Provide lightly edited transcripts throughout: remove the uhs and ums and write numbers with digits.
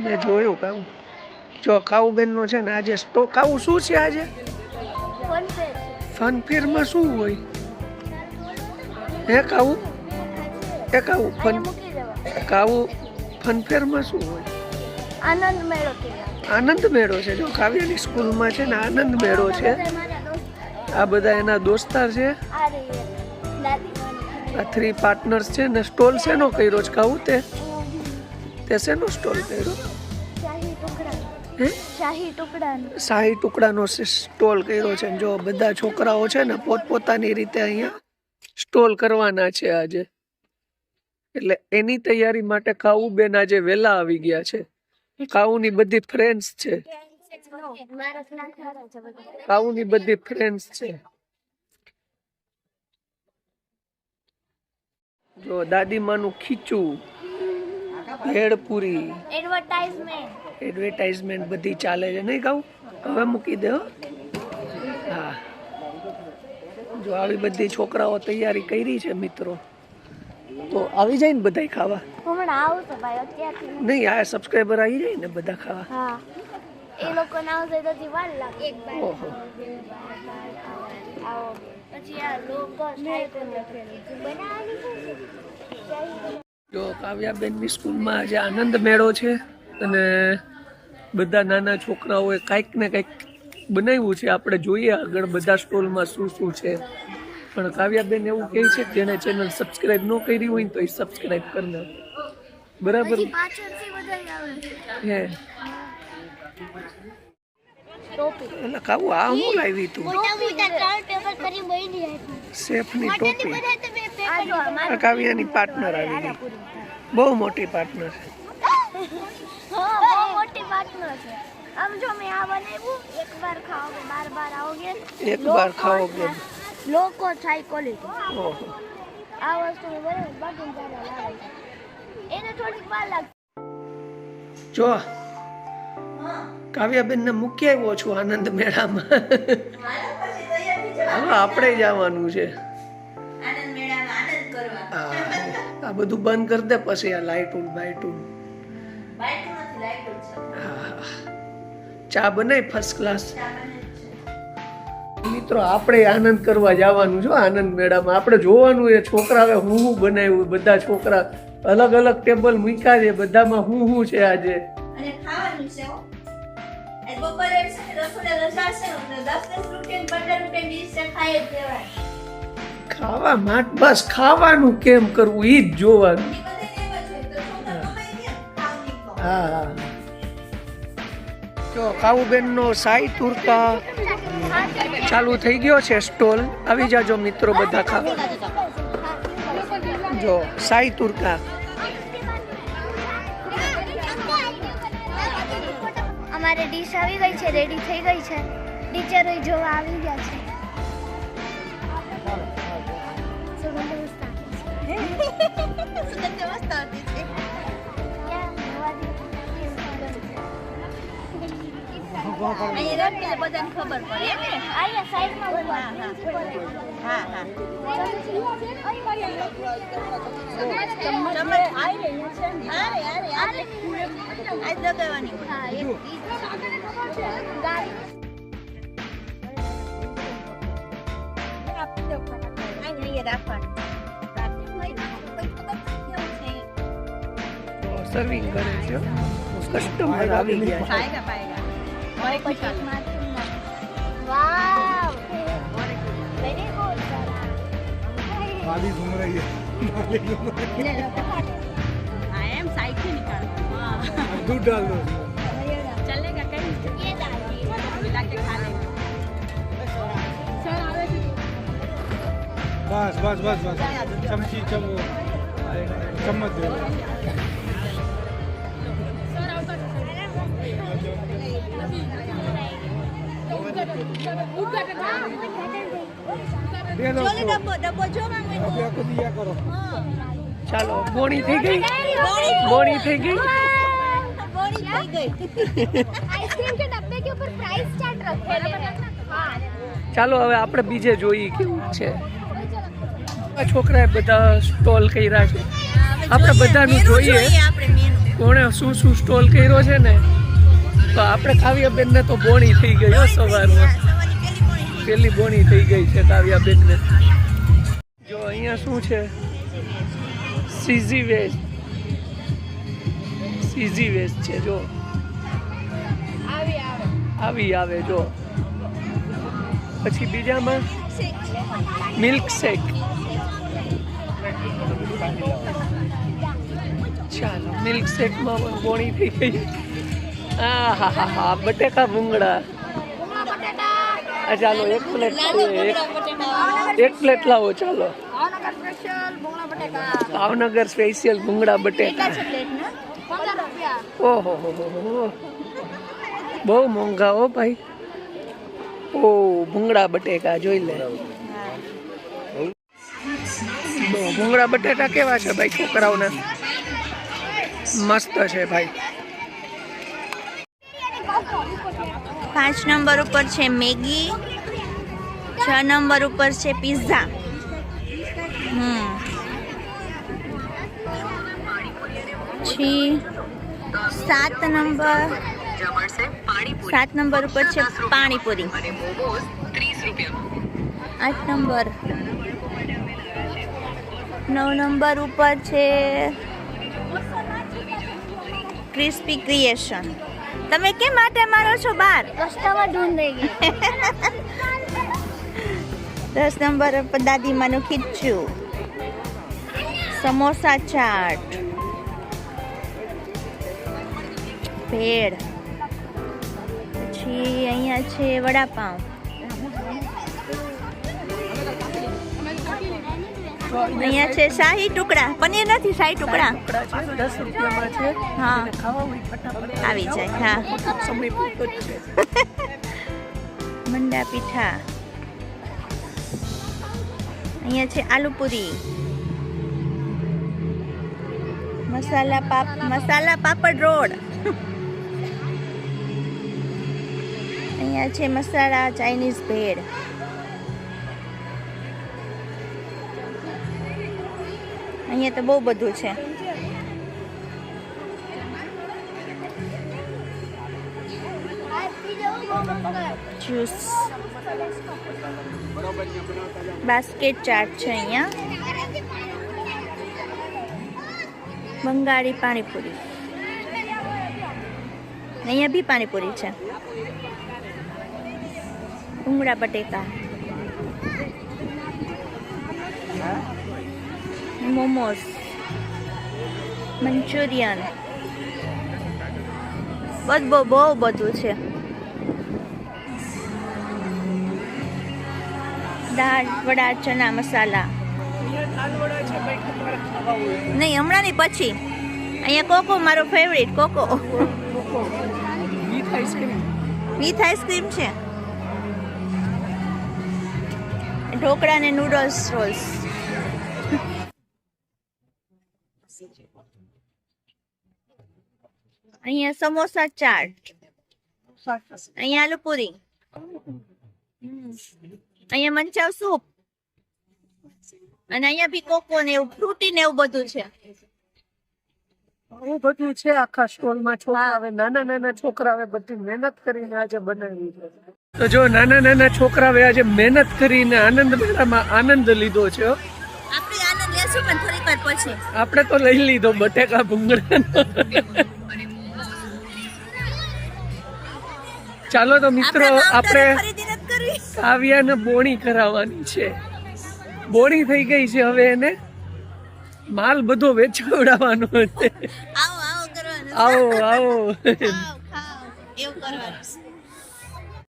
મેં જોયું કાવું. જો કાવું બેનનો છે ને આજે કાવું શું છે આજે ફનફેરમાં શું હોય હે કાવું એ કાવું કાવું ફનફેરમાં શું હોય આનંદ મેળો છે. જો કાવ્યની સ્કૂલમાં છે ને આનંદ મેળો છે. આ બધા એના દોસ્તાર છે. આ 3 પાર્ટનર્સ છે ને. સ્ટોલ શેનો કર્યો છે કાવું તે શેનો સ્ટોલ કર્યો શાહી ટુકડાનો સ્ટોલ કર્યો છે. જો બધા છોકરાઓ છે ને પોતપોતાની રીતે અહીંયા સ્ટોલ કરવાના છે આજે. એટલે એની તૈયારી માટે કાવું બેન આજે વહેલા આવી ગયા છે. કાવુની બધી ફ્રેન્ડ્સ છે. કાવુની બધી ફ્રેન્ડ્સ છે. જો દાદીમાનું ખીચું ભેળપુરી એડવર્ટાઇઝમેન્ટ બધી ચાલે છે નહીં કાવું. હવે મૂકી દે. હા જો આવી બધી છોકરાઓ તૈયારી કરી છે મિત્રો. તો આવી જાય ને બધા ખાવા નહીં. આ સબસ્ક્રાઈબર આવી જાય ને બધા ખાવા. જો કાવ્યાબેનની સ્કૂલમાં આજે આનંદ મેળો છે અને બધા નાના છોકરાઓએ કાંઈક ને કંઈક બનાવ્યું છે. આપણે જોઈએ આગળ બધા સ્ટોલમાં શું શું છે. પણ કાવ્યાબેન એવું કહે છે કે જેને ચેનલ સબસ્ક્રાઇબ ન કરી હોય ને તો એ સબસ્ક્રાઇબ કરી નાખે. બરાબર હે એટલે કાવું આ હું લાવી તું શેફની ટોપી. કાવ્યાની પાર્ટનર આવી ગઈ. બહુ મોટી પાર્ટનર છે. એક બાર ખાઓગે લોકો થાય ક્વોલિટી. આ વસ્તુ બરાબર બાકી એને થોડીક વાર લાગશે. જો કાવ્યાબેન ને મૂકી આવ્યો છું આનંદ મેળામાં. હવે આપણે જવાનું છે આ બધું બંધ કરી દે પછી આ લાઇટું બાઇટું. ચા બનાય ફર્સ્ટ ક્લાસ. મિત્રો આપણે આનંદ કરવા જવાનું છો આનંદ મેળામાં. આપણે જોવાનું એ છોકરા હવે હું બનાવ્યું. બધા છોકરા અલગ અલગ ટેબલ મૂક્યા છે. બધામાં હું છે આજે. ખાવા માટે બસ ખાવાનું કેમ કરવું ઈ જ જોવાનું. હા હા જો કાવુબેન નો સાઈ તુરકા ચાલુ થઈ ગયો છે સ્ટોલ. આવી જાજો મિત્રો બધા ખાવા. જો સાઈ તુરકા અમારે ડીશ આવી ગઈ છે. રેડી થઈ ગઈ છે. ટીચરો જોવા આવી ગયા છે. બધાને ખબર પડે ને. આયા સાઈડમાં ઉભા. હા હા સર્વિંગ કરે છે. કસ્ટમર આવી ગયા છે. वाव वेरी गुड गाड़ी घूम रही है. आई एम साइड से निकाल. दूध डाल दो. चलेगा कहीं ये डालिए मिला के खा लेंगे. सर आवे बस बस बस बस चमची चम्मच दो. ચાલો બોણી થઈ ગઈ. બોણી થઈ ગઈ. आइसक्रीम के डब्बे के ऊपर प्राइस चार्ट रखे हैं. ચાલો હવે આપણે બીજે જોઈએ કેવું છે. આ છોકરાએ બધા સ્ટોલ કર્યા છે. આપણે બધાનું જોઈએ કોણે શું શું સ્ટોલ કર્યો છે ને, તો આપણે કાવ્યાબેનને તો બોણી થઈ ગઈ હો સવારમાં. પેલી બોણી થઈ ગઈ છે કાવ્યાબેનને. જો અહીંયા શું છે, સીઝી વેજ છે. જો આવી આવે જો. પછી બીજામાં મિલ્ક શેક. ચાલો મિલ્ક શેકમાં પણ ગોળી થઈ ગઈ. હા બટેકા ભૂંગળા. ચાલો એક પ્લેટ એક પ્લેટ લાવો. ચાલો ભાવનગર સ્પેશિયલ ભૂંગળા બટેકા. ઓહો બહુ મોંઘા હો ભાઈ. ઓ ભૂંગળા બટેકા જોઈ લે. ભૂંગળા બટેટા કેવા છે ભાઈ છોકરાઓને? મસ્ત છે ભાઈ. 5 નંબર ઉપર છે મેગી, 6 નંબર ઉપર છે પિઝા. 7 નંબર ઉપર છે પાણીપુરી. 8 નંબર. 9 નંબર ઉપર છે ક્રિસ્પી ક્રિએશન. તમે કેમ માટે મારો છો બહાર? કસ્ટમર ઢૂંઢેંગે. 10 નંબર ઉપર દાદીમાનું ખીચું, સમોસા ચાટ, ભેળ. પછી અહીંયા છે વડાપાઉં. અહીંયા છે શાહી ટુકડા. પનીર નથી, શાહી ટુકડા. 10 રૂપિયામાં છે. હા ખાવા હોય ફટાફટ આવી જાય. હા સમય પૂરતો જ છે. મંડા પીઠા. અહીંયા છે આલુ પૂરી, મસાલા પાપડ રોડ. અહીંયા છે મસાલા ચાઇનીઝ ભેળ. અહીંયા તો બહુ બધું છે. જ્યુસ, બાસ્કેટ ચાટ છે અહીંયા. બંગાળી પાણીપુરી. અહીંયા બી પાણીપુરી છે. ભૂંગળા બટેકા, મોમોસ, મંચુરિયન. બહુ બધું છે. દાળ વડા ચના મસાલા. નહીં હમણાં નહીં, પછી. અહીંયા કોકો મારો ફેવરેટ. કોકો વિથ આઈસ્ક્રીમ છે. ઢોકળા ને નૂડલ્સ રોલ્સ. અહીંયા સમોસા ચાટ. અહીંયા આલુ પૂરી. અહીંયા મંચાવ સૂપ. અને અહીંયા બી કોકો ને એવું ફ્રૂટી ને એવું બધું છે. બહુ બધું છે આખા સ્ટોલમાં. છોકરાઓ નાના છોકરાઓ બધી મહેનત કરીને આજે બનાવી છે. તો જો નાના છોકરાઓએ આજે મહેનત કરીને આનંદ મેળામાં આનંદ લીધો છે. આપણે આનંદ લેશું પણ થોડીક વાર પછી. આપણે તો લઈ લીધો બટેકા ભૂંગળાનો. ચાલો તો મિત્રો આપણે કાવ્યાને બોણી કરાવવાની છે. બોણી થઈ ગઈ છે, હવે એને માલ બધો વેચવડાવવાનો છે. આવો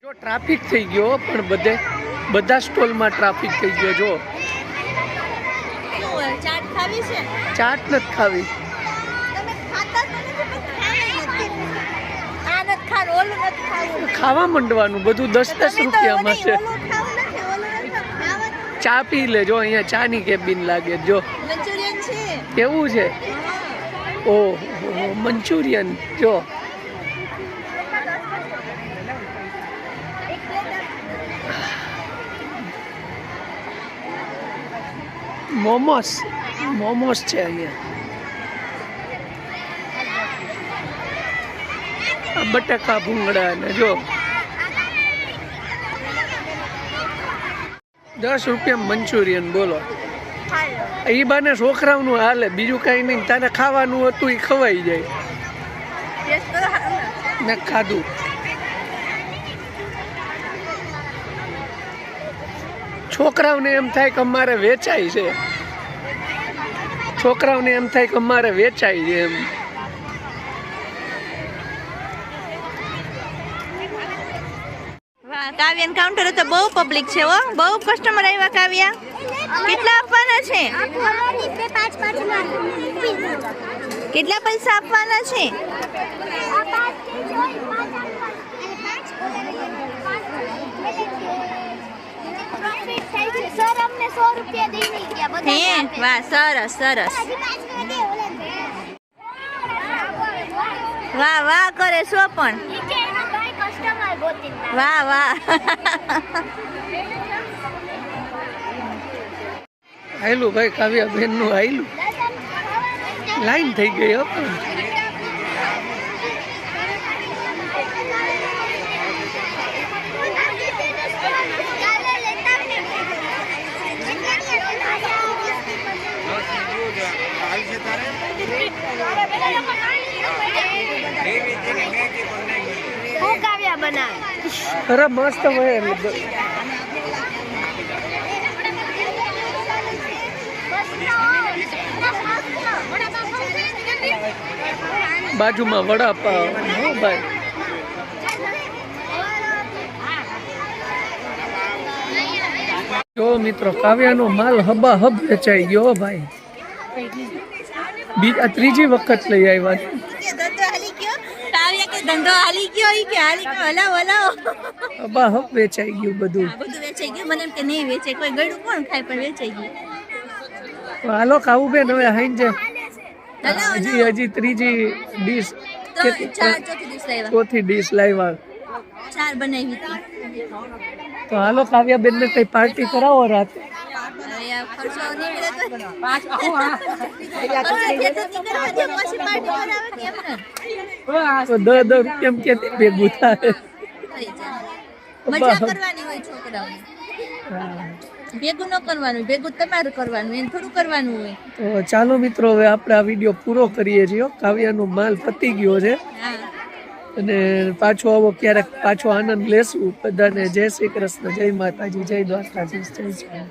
જો ટ્રાફિક થઈ ગયો, પણ બધા સ્ટોલમાં ટ્રાફિક થઈ ગયો. જો ચાટ ખાવી છે? ચાટ નથી ખાવી. ખાવા માંડવાનું બધું 10 રૂપિયામાં છે. ચા પી લેજો. અહીંયા ચા ની કેબિન લાગે. જો મંચુરિયન છે. કેવું છે? ઓહ મંચુરિયન. જો મોમોસ છે અહીંયા. આ બટાકા ભૂંગળા ને જો 10 રૂપિયા મંચુરિયન બોલો. એ બાને છોકરાઓનું હાલે, બીજું કઈ નહીં. તારે ખાવાનું હતું એ ખવાઈ જાય. મેં ખાધું. છોકરાઓને એમ થાય કે અમારે વેચાય છે, છોકરાઓને એમ થાય કે અમારે વેચાય છે એમ. વાહ, કાવ્યાન કાઉન્ટર તો બહુ પબ્લિક છે હો, બહુ કસ્ટમર આવ્યા. કાવ્યા, કેટલા આપવાના છે? કેટલા પૈસા આપવાના છે? સર અમને 100 રૂપિયા દઈને ગયા બધા. હે વાહ, સરસ સરસ. વાહ વાહ કરે છો પણ. કસ્ટમર ગોતી વાહ વાહ. આયલું ભાઈ, કાવ્યા બેન નું આયલું. લાઈન થઈ ગઈ હો. હું કાવ્યા બનાવે. અરે મસ્ત હોય. બાજુમાં વડાપાવ. હો ભાઈ, જો મિત્રો કાવ્યાનો માલ હબા હબ વેચાઈ ગયો ભાઈ. બીજા ત્રીજી વખત લઈ આવ્યા છે. ધંધો હાલી ગયો ઈ કે હાલી ગયો. હલાવ હલાવ. હબા હબ વેચાઈ ગયું બધું. બધું વેચાઈ ગયું. મને એમ કે નહીં વેચાય, કોઈ ગળું કોણ ખાય, પણ વેચાઈ ગયું. તો હાલો ખાવું બેન હવે હાઈજે. હલાવ હજી ત્રીજી ડીશ, ચોથી ડીશ લાવ્યા. ચોથી ડીશ લાવ્યા. 4 બનાવી હતી. તો હાલો કાવ્યા બેન ને કઈ પાર્ટી કરાવો રાતે. હવે આ ખર્ચો નીકળે તો ખર્ચો થતો નથી કરવા દે, પછી પાર્ટી કરાવે કે એમ ને. તો 10 રૂપિયા કે ભેગું થાય. થઈ જાય. મજા કરવાની હોય છોકરાઓને. ભેગું ન કરવાનું, ભેગું તમારે કરવાનું, એને થોડું કરવાનું હોય. તો ચાલો મિત્રો હવે આપણે આ વિડીયો પૂરો કરીએ છીએ. કાવ્યાનો માલ પતી ગયો છે હા. અને પાછો આવો ક્યારેક પાછો આનંદ લેશું. બધાને જય શ્રી કૃષ્ણ, જય માતાજી, જય દ્વારકાધીશ, જય શ્રી